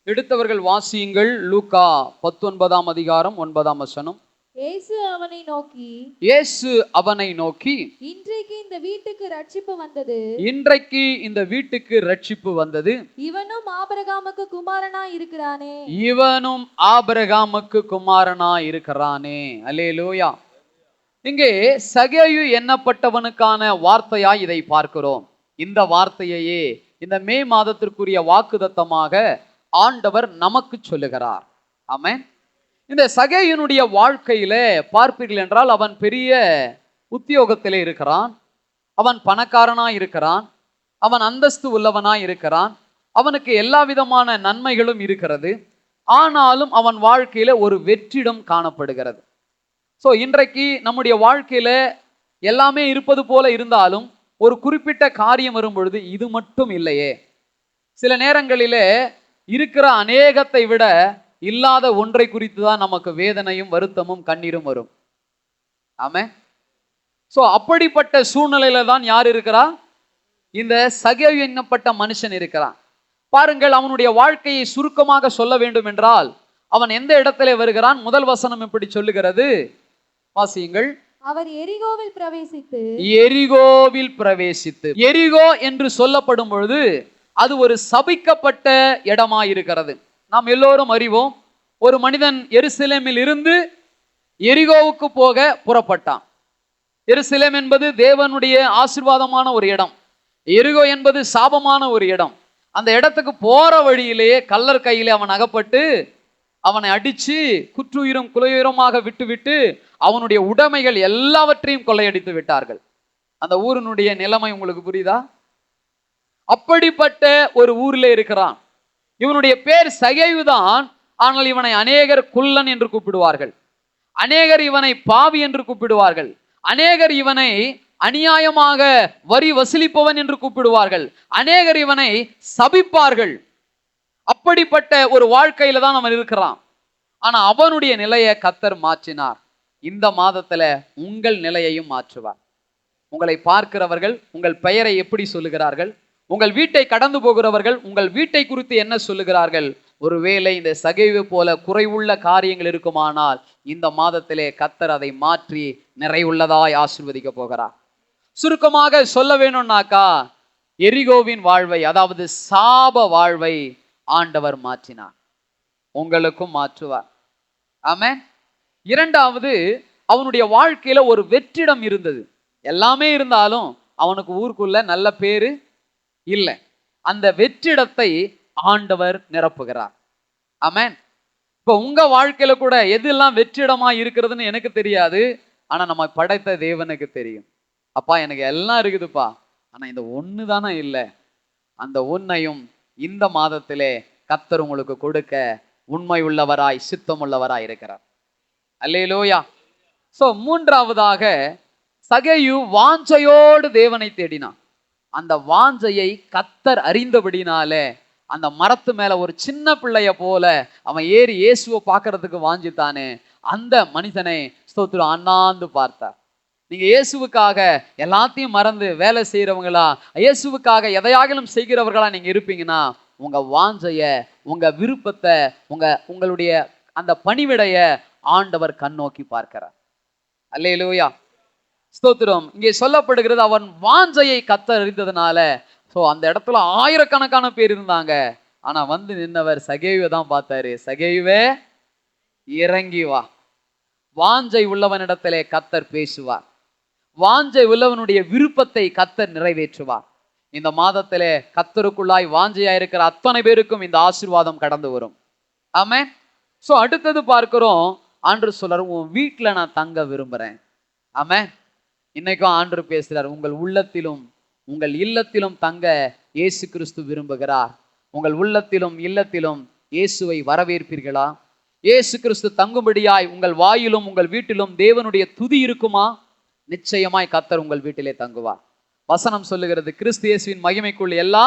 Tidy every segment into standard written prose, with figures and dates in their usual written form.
எடுத்தவர்கள் வாசியுங்கள். லூக்கா 19ஆம் அதிகாரம் 9ஆம் வசனம். இயேசு அவனை நோக்கி, இன்றைக்கு இந்த வீட்டுக்கு ரட்சிப்பு வந்தது. இவனும் ஆபிரகாமுக்கு குமாரனாய் இருக்கிறானே. அல்லேலூயா. இங்கே சகேயு எண்ணப்பட்டவனுக்கான வார்த்தையாய் இதை பார்க்கிறோம். இந்த வார்த்தையையே இந்த மே மாதத்திற்குரிய வாக்குத்தத்தமாக ஆண்டவர் நமக்கு சொல்லுகிறார். ஆமென். இந்த சகேயுனுடைய வாழ்க்கையில பார்ப்பீர்கள் என்றால், அவன் பெரிய உத்தியோகத்திலே இருக்கிறான், அவன் பணக்காரனாய் இருக்கிறான், அவன் அந்தஸ்து உள்ளவனாய் இருக்கிறான், அவனுக்கு எல்லா விதமான நன்மைகளும் இருக்கிறது. ஆனாலும் அவன் வாழ்க்கையில ஒரு வெற்றிடம் காணப்படுகிறது. ஸோ இன்றைக்கு நம்முடைய வாழ்க்கையில எல்லாமே இருப்பது போல இருந்தாலும் ஒரு குறிப்பிட்ட காரியம் வரும் பொழுது இது மட்டும் இல்லையே. சில நேரங்களிலே இருக்கிற அநேகத்தை விட இல்லாத ஒன்றை குறித்து தான் நமக்கு வேதனையும் வருத்தமும் கண்ணீரும் வரும். ஆமென். ஸோ அப்படிப்பட்ட சூழ்நிலையில தான் யார் இருக்கிறா? இந்த சகேயு எண்ணப்பட்ட மனுஷன் இருக்கிறான். பாருங்கள், அவனுடைய வாழ்க்கையை சுருக்கமாக சொல்ல வேண்டும் என்றால் அவன் எந்த இடத்திலே வருகிறான்? முதல் வசனம் இப்படி சொல்லுகிறது, வாசியுங்கள். அவர் எரிகோவில் பிரவேசித்து. எரிகோ என்று சொல்லப்படும் பொழுது அது ஒரு சபிக்கப்பட்ட இடமாயிருக்கிறது. நாம் எல்லோரும் அறிவோம். ஒரு மனிதன் எருசலேமில் இருந்து எரிகோவுக்கு போக புறப்பட்டான். எருசலேம் என்பது தேவனுடைய ஆசீர்வாதமான ஒரு இடம், எரிகோ என்பது சாபமான ஒரு இடம். அந்த இடத்துக்கு போற வழியிலேயே கள்ளர் கையிலே அவன் அகப்பட்டு அவனை அடிச்சு குற்றுயிரும் குலையுயிரமாக விட்டுவிட்டு அவனுடைய உடைமைகள் எல்லாவற்றையும் கொள்ளையடித்து விட்டார்கள். அந்த ஊரினுடைய நிலைமை உங்களுக்கு புரியுதா? அப்படிப்பட்ட ஒரு ஊரில் இருக்கிறான். இவனுடைய பேர் சகேயு தான். ஆனால் இவனை அநேகர் குள்ளன் என்று கூப்பிடுவார்கள், அநேகர் இவனை பாவி என்று கூப்பிடுவார்கள், அநேகர் இவனை அநியாயமாக வரி வசூலிப்பவன் என்று கூப்பிடுவார்கள், அநேகர் இவனை சபிப்பார்கள். அப்படிப்பட்ட ஒரு வாழ்க்கையில தான் அவன் இருக்கிறான். ஆனா அவனுடைய நிலையை கர்த்தர் மாற்றினார். இந்த மாதத்துல உங்கள் நிலையையும் மாற்றுவார். உங்களை பார்க்கிறவர்கள் உங்கள் பெயரை எப்படி சொல்லுகிறார்கள்? உங்கள் வீட்டை கடந்து போகிறவர்கள் உங்கள் வீட்டை குறித்து என்ன சொல்லுகிறார்கள்? ஒருவேளை இந்த சகேயு போல குறைவுள்ள காரியங்கள் இருக்குமானால் இந்த மாதத்திலே கர்த்தர் அதை மாற்றி நிறைவுள்ளதாய் ஆசீர்வதிக்க போகிறார். சுருக்கமாக சொல்ல வேணும்னாக்கா, எரிகோவின் வாழ்வை, அதாவது சாப வாழ்வை ஆண்டவர் மாற்றினார், உங்களுக்கும் மாற்றுவார். ஆமென். இரண்டாவது, அவனுடைய வாழ்க்கையில ஒரு வெற்றிடம் இருந்தது. எல்லாமே இருந்தாலும் அவனுக்கு ஊருக்குள்ள நல்ல பேரு இல்லை. அந்த வெற்றிடத்தை ஆண்டவர் நிரப்புகிறார். ஆமென். இப்போ உங்க வாழ்க்கையில கூட எதெல்லாம் வெற்றிடமா இருக்கிறதுன்னு எனக்கு தெரியாது, ஆனா நம்ம படைத்த தேவனுக்கு தெரியும். அப்பா, எனக்கு எல்லாம் இருக்குதுப்பா, ஆனா இந்த ஒண்ணு தானே இல்லை. அந்த ஒன்னையும் இந்த மாதத்திலே கர்த்தர் உங்களுக்கு கொடுக்க உண்மை உள்ளவராய் சித்தம் உள்ளவராய் இருக்கிறார். அல்லேலூயா. சோ மூன்றாவதாக, சகேயு வாஞ்சையோடு தேவனை தேடினான். அந்த வாஞ்சையை கர்த்தர் அறிந்தபடினாலே அந்த மரத்து மேல ஒரு சின்ன பிள்ளைய போல அவன் ஏறி இயேசுவை பார்க்கறதுக்கு வாஞ்சித்தானே, அந்த மனிதனை ஸ்தோத்திரம் அண்ணாந்து பார்த்தார். நீங்க இயேசுவுக்காக எல்லாத்தையும் மறந்து வேலை செய்யறவங்களா, இயேசுவுக்காக எதையாகிலும் செய்கிறவர்களா நீங்க இருப்பீங்கன்னா, உங்க வாஞ்சைய, உங்க விருப்பத்தை, உங்களுடைய அந்த பணிவிடைய ஆண்டவர் கண்ணோக்கி பார்க்கிறார். அல்லேலூயா, ஸ்தோத்திரம். இங்கே சொல்லப்படுகிறது, அவன் வாஞ்சையை கர்த்தர் அறிந்ததுனால, ஸோ அந்த இடத்துல ஆயிரக்கணக்கான பேர் இருந்தாங்க. ஆனா வந்து நின்னவர் சகேயுவை தான் பார்த்தாரு. சகேயுவே, இறங்கி வா. வாஞ்சை உள்ளவனிடத்திலே கர்த்தர் பேசுவார். வாஞ்சை உள்ளவனுடைய விருப்பத்தை கர்த்தர் நிறைவேற்றுவார். இந்த மாதத்திலே கர்த்தருக்குள்ளாய் வாஞ்சையா இருக்கிற அத்தனை பேருக்கும் இந்த ஆசீர்வாதம் கடந்து வரும். ஆமென். ஸோ அடுத்தது பார்க்கிறோம், ஆண்டவர் சொல்றாரு, உன் வீட்டுல நான் தங்க விரும்புறேன். ஆமென். இன்னைக்கும் ஆண்டவர் பேசுறார், உங்கள் உள்ளத்திலும் உங்கள் இல்லத்திலும் தங்க இயேசு கிறிஸ்து விரும்புகிறார். உங்கள் உள்ளத்திலும் இல்லத்திலும் இயேசுவை வரவேற்பீர்களா? இயேசு கிறிஸ்து தங்கும்படியாய் உங்கள் வாயிலும் உங்கள் வீட்டிலும் தேவனுடைய துதி இருக்குமா? நிச்சயமாய் கர்த்தர் உங்கள் வீட்டிலே தங்குவார். வசனம் சொல்லுகிறது, கிறிஸ்து இயேசுவின் மகிமைக்குள் எல்லா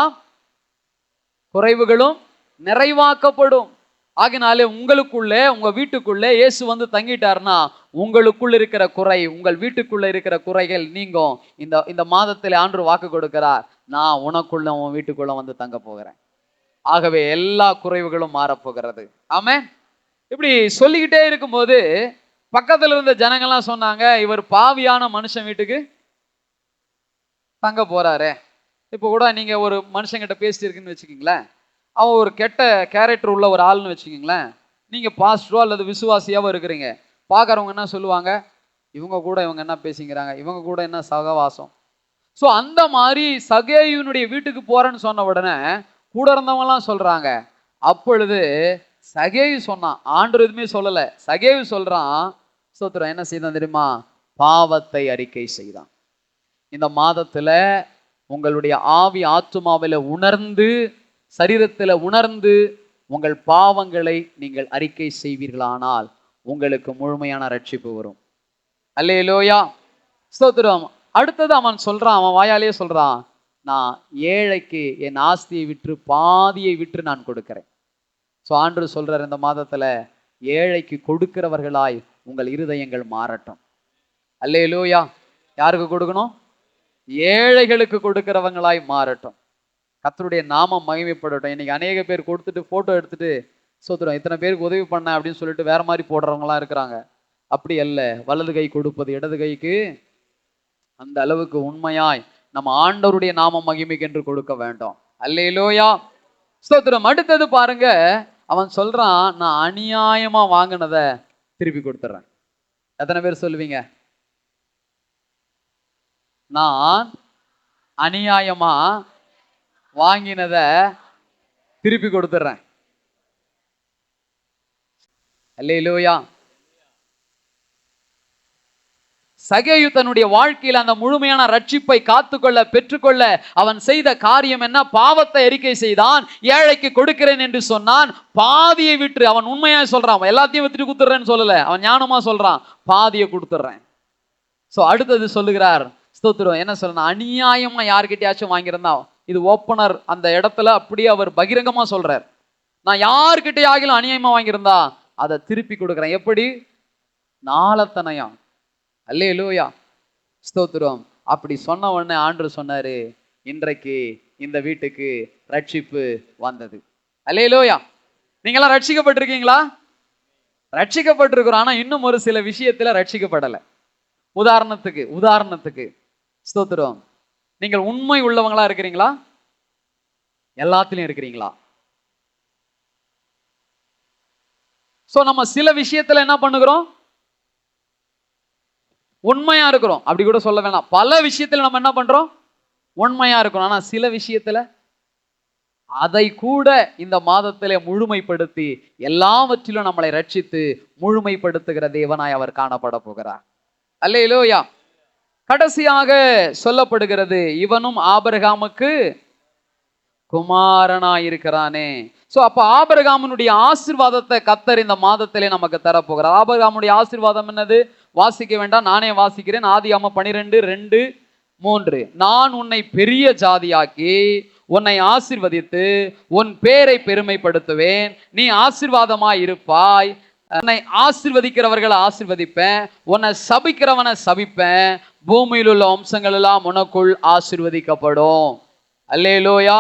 குறைவுகளும் நிறைவாக்கப்படும். ஆகினாலே உங்களுக்குள்ளே, உங்க வீட்டுக்குள்ளே இயேசு வந்து தங்கிட்டார்னா உங்களுக்குள்ள இருக்கிற குறை, உங்கள் வீட்டுக்குள்ள இருக்கிற குறைகள் நீங்கும். இந்த மாதத்தில் ஆண்டவர் வாக்கு கொடுக்கிறார், நான் உனக்குள்ள உன் வீட்டுக்குள்ள வந்து தங்க போகிறேன். ஆகவே எல்லா குறைவுகளும் மாறப்போகிறது. ஆமென். இப்படி சொல்லிக்கிட்டே இருக்கும்போது பக்கத்துல இருந்த ஜனங்கள்லாம் சொன்னாங்க, இவர் பாவியான மனுஷன் வீட்டுக்கு தங்க போறாரே. இப்போ கூட நீங்க ஒரு மனுஷங்கிட்ட பேசியிருக்குன்னு வச்சுக்கீங்களேன், அவன் ஒரு கெட்ட கேரக்டர் உள்ள ஒரு ஆள்னு வச்சுக்கிங்களேன், நீங்க பாஸ்டரோ அல்லது விசுவாசியாவோ இருக்கிறீங்க, பார்க்குறவங்க என்ன சொல்லுவாங்க, இவங்க கூட இவங்க என்ன பேசிக்கிறாங்க, இவங்க கூட என்ன சகவாசம். ஸோ அந்த மாதிரி சகேயுனுடைய வீட்டுக்கு போறேன்னு சொன்ன உடனே கூட இருந்தவங்கலாம் சொல்றாங்க. அப்பொழுது சகேயு சொன்னான், ஆண்டவர் எதுவுமே சொல்லலை, சகேயு சொல்றான், ஸ்தோத்திரம், என்ன செய்தான் தெரியுமா? பாவத்தை அறிக்கை செய்தான். இந்த மாதத்துல உங்களுடைய ஆவி ஆத்துமாவில உணர்ந்து, சரீரத்தில் உணர்ந்து உங்கள் பாவங்களை நீங்கள் அறிக்கை செய்வீர்களானால் உங்களுக்கு முழுமையான ரட்சிப்பு வரும். அல்லேலூயா, ஸ்தோத்திரம். அடுத்தது அவன் சொல்றான், அவன் வாயாலே சொல்றான், நான் ஏழைக்கு என் ஆஸ்தியை விற்று பாதியை விற்று நான் கொடுக்கிறேன். ஸோ ஆண்டவர் சொல்றார், இந்த மாதத்துல ஏழைக்கு கொடுக்கிறவர்களாய் உங்கள் இருதயங்கள் மாறட்டும். அல்லேலூயா. யாருக்கு கொடுக்கணும்? ஏழைகளுக்கு கொடுக்கிறவங்களாய் மாறட்டும். கர்த்தருடைய நாமம் மகிமைப்படட்டும். இன்னைக்கு அநேக பேர் கொடுத்துட்டு போட்டோ எடுத்துட்டு, சோத்திரம் இத்தனை பேருக்கு உதவி பண்ண அப்படின்னு சொல்லிட்டு வேற மாதிரி போடுறவங்களாம் இருக்கிறாங்க. அப்படி அல்ல. வலது கை கொடுப்பது இடது கைக்கு அந்த அளவுக்கு உண்மையாய் நம்ம ஆண்டவருடைய நாம மகிமைக்கு என்று கொடுக்க வேண்டும். அல்லேலூயா, ஸ்தோத்திரம். அடுத்தது பாருங்க, அவன் சொல்றான், நான் அநியாயமா வாங்கினதை திருப்பி கொடுத்துட்றேன். எத்தனை பேர் சொல்லுவீங்க, நான் அநியாயமா வாங்கினதை திருப்பி கொடுத்துட்றேன்? அல்லேலூயா. சகேயு தன்னுடைய வாழ்க்கையில் அந்த முழுமையான ரட்சிப்பை காத்துக்கொள்ள பெற்றுக்கொள்ள அவன் செய்த காரியம் என்ன? பாவத்தை அறிக்கை செய்தான், ஏழைக்கு கொடுக்கிறேன் என்று சொன்னான், பாதியை விட்டு. அவன் உண்மையா சொல்றான், எல்லாத்தையும் வித்துட்டு கொடுத்துட்றேன்னு சொல்லல, அவன் ஞானமா சொல்றான், பாதியை கொடுத்துட்றேன். சோ அடுத்தது சொல்லுகிறார், ஸ்தோத்திரம், என்ன சொல்லணும், அநியாயமா யார்கிட்டயாச்சும் வாங்கியிருந்தா, இது ஓப்பனர் அந்த இடத்துல அப்படியே அவர் பகிரங்கமா சொல்றார், நான் யார்கிட்டயாகிலும் அநியாயமா வாங்கியிருந்தா அதை திருப்பி கொடுக்குறேன். எப்படி? நாளத்தனையும். அல்லேலூயா, ஸ்தோத்திரம். அப்படி சொன்ன உடனே ஆண்டவர் சொன்னாரு, இன்றைக்கு இந்த வீட்டுக்கு ரட்சிப்பு வந்தது. அல்லேலூயா. நீங்களாம் ரட்சிக்கப்பட்டிருக்கீங்களா? ரட்சிக்கப்பட்டிருக்கிறோம். ஆனா இன்னும் ஒரு சில விஷயத்துல ரட்சிக்கப்படலை. உதாரணத்துக்கு ஸ்தோத்திரம், நீங்கள் உண்மை உள்ளவங்களா இருக்கிறீங்களா? எல்லாத்திலையும் இருக்கிறீங்களா? சோ நம்ம சில விஷயத்துல என்ன பண்ணுகிறோம்? உண்மையா இருக்கிறோம். அப்படி கூட சொல்ல வேணாம், பல விஷயத்துல நம்ம என்ன பண்றோம்? உண்மையா இருக்கிறோம். ஆனா சில விஷயத்துல அதை கூட இந்த மாதத்திலே முழுமைப்படுத்தி எல்லாவற்றிலும் நம்மளை ரட்சித்து முழுமைப்படுத்துகிற தேவனாய் அவர் காணப்பட போகிறார். அல்லேலூயா. கடைசியாக சொல்லப்படுகிறது, இவனும் ஆபிரகாமுக்கு குமாரனாய் இருக்கிறானே. சோ அப்ப ஆபிரகாமுடைய ஆசீர்வாதத்தை கர்த்தர் இந்த மாதத்திலே நமக்கு தரப்போகிறார். ஆபிரகாமுடைய ஆசீர்வாதம் என்னது? வாசிக்க வேண்டாம், நானே வாசிக்கிறேன். ஆதியாகமம் 12:2-3. நான் உன்னை பெரிய ஜாதியாக்கி உன்னை ஆசீர்வதித்து உன் பேரை பெருமைப்படுத்துவேன், நீ ஆசீர்வாதமாய் இருப்பாய், உன்னை ஆசீர்வதிக்கிறவர்களை ஆசீர்வதிப்பேன், உன்னை சபிக்கிறவனை சபிப்பேன், பூமியில் உள்ள வம்சங்கள் எல்லாம் உனக்குள் ஆசீர்வதிக்கப்படும். அல்லேலூயா.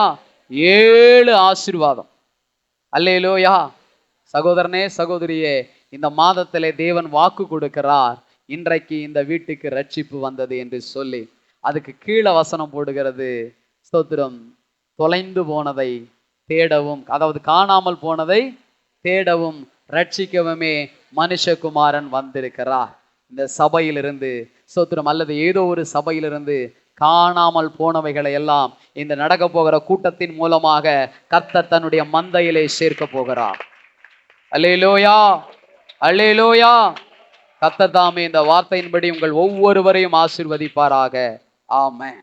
7 ஆசீர்வாதம். அல்லேலூயா. சகோதரனே சகோதரியே, இந்த மாதத்திலே தேவன் வாக்கு கொடுக்கிறார், இன்றைக்கு இந்த வீட்டுக்கு ரட்சிப்பு வந்தது என்று சொல்லி. அதுக்கு கீழே வசனம் போடுகிறது, ஸ்தோத்திரம், தொலைந்து போனதை தேடவும், அதாவது காணாமல் போனதை தேடவும் ரட்சிக்கவுமே மனுஷகுமாரன் வந்திருக்கிறார். இந்த சபையிலிருந்து ஸ்தோத்திரம், அல்லது ஏதோ ஒரு சபையிலிருந்து காணாமல் போனவைகளை எல்லாம் இந்த நடக்க போகிற கூட்டத்தின் மூலமாக கர்த்தர் தன்னுடைய மந்தையிலே சேர்க்க போகிறார். அல்லேலூயா, அல்லேலூயா. கர்த்தர் தாமே இந்த வார்த்தையின்படி உங்கள் ஒவ்வொருவரையும் ஆசீர்வதிப்பாராக. ஆமென்.